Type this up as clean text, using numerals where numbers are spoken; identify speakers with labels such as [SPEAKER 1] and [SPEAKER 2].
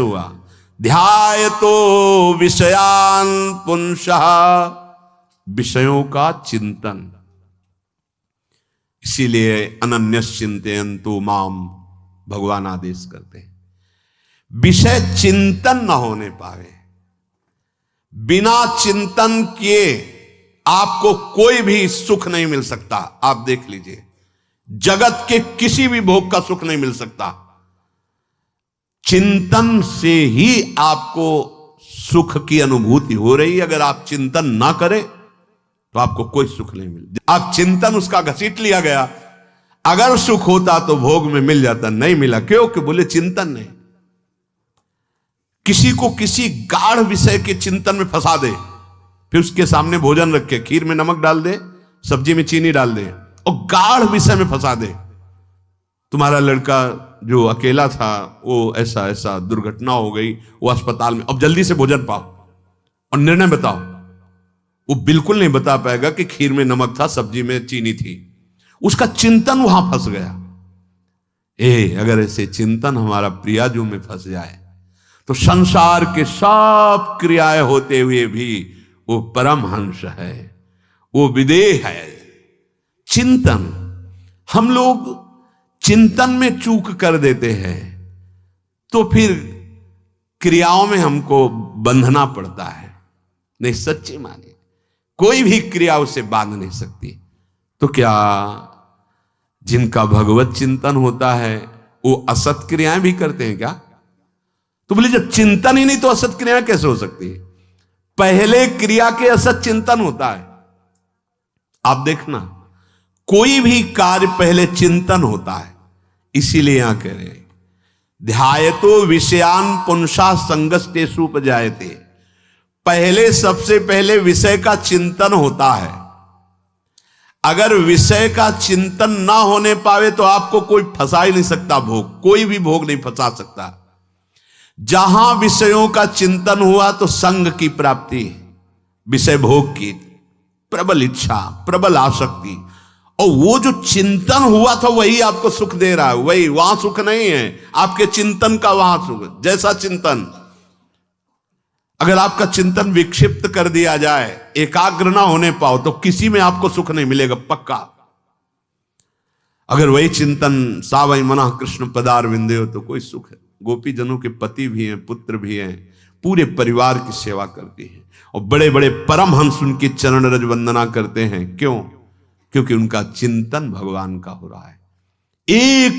[SPEAKER 1] हुआ ध्यायतो विषयान पुंसः, विषयों का चिंतन। इसीलिए अनन्यश्चिन्तयन्तु माम भगवान आदेश करते हैं। विषय चिंतन न होने पावे, बिना चिंतन किए आपको कोई भी सुख नहीं मिल सकता। आप देख लीजिए, जगत के किसी भी भोग का सुख नहीं मिल सकता। चिंतन से ही आपको सुख की अनुभूति हो रही है। अगर आप चिंतन ना करें तो आपको कोई सुख नहीं मिलता। आप चिंतन उसका घसीट लिया गया, अगर सुख होता तो भोग में मिल जाता, नहीं मिला। क्यों? कि बोले चिंतन नहीं। किसी को किसी गाढ़ विषय के चिंतन में फंसा दे, फिर उसके सामने भोजन रखे, खीर में नमक डाल दे, सब्जी में चीनी डाल दे और गाढ़ विषय में फंसा दे। तुम्हारा लड़का जो अकेला था वो ऐसा ऐसा दुर्घटना हो गई, वो अस्पताल में, अब जल्दी से भोजन पाओ और निर्णय बताओ। वो बिल्कुल नहीं बता पाएगा कि खीर में नमक था, सब्जी में चीनी थी। उसका चिंतन वहां फंस गया। अगर ऐसे चिंतन हमारा प्रियाजू में फंस जाए तो संसार के सब क्रियाएं होते हुए भी वो परमहंस है, वो विदेह है। चिंतन, हम लोग चिंतन में चूक कर देते हैं तो फिर क्रियाओं में हमको बंधना पड़ता है। नहीं, सच्ची माने कोई भी क्रिया उसे बांध नहीं सकती। तो क्या जिनका भगवत चिंतन होता है वो असत क्रियाएं भी करते हैं क्या? तो बोले जब चिंतन ही नहीं तो असत क्रियाएं कैसे हो सकती है? पहले क्रिया के असत चिंतन होता है। आप देखना, कोई भी कार्य पहले चिंतन होता है। इसीलिए यहां कह रहे हैं ध्यायतो विषयान पुंसा संगस्तेषु उपजायते। पहले, सबसे पहले विषय का चिंतन होता है। अगर विषय का चिंतन ना होने पावे तो आपको कोई फंसा ही नहीं सकता। भोग, कोई भी भोग नहीं फंसा सकता। जहां विषयों का चिंतन हुआ तो संग की प्राप्ति, विषय भोग की प्रबल इच्छा, प्रबल आसक्ति, और वो जो चिंतन हुआ था वही आपको सुख दे रहा है। वही, वहां सुख नहीं है, आपके चिंतन का वहां सुख। जैसा चिंतन, अगर आपका चिंतन विक्षिप्त कर दिया जाए, एकाग्र ना होने पाओ तो किसी में आपको सुख नहीं मिलेगा, पक्का। अगर वही चिंतन सा वही मना कृष्ण पदारविंदे हो तो कोई सुख है। गोपी जनों के पति भी हैं, पुत्र भी हैं, पूरे परिवार की सेवा करती हैं और बड़े बड़े परमहंस उनकी चरण रज वंदना करते हैं। क्यों? क्योंकि उनका चिंतन भगवान का हो रहा है। एक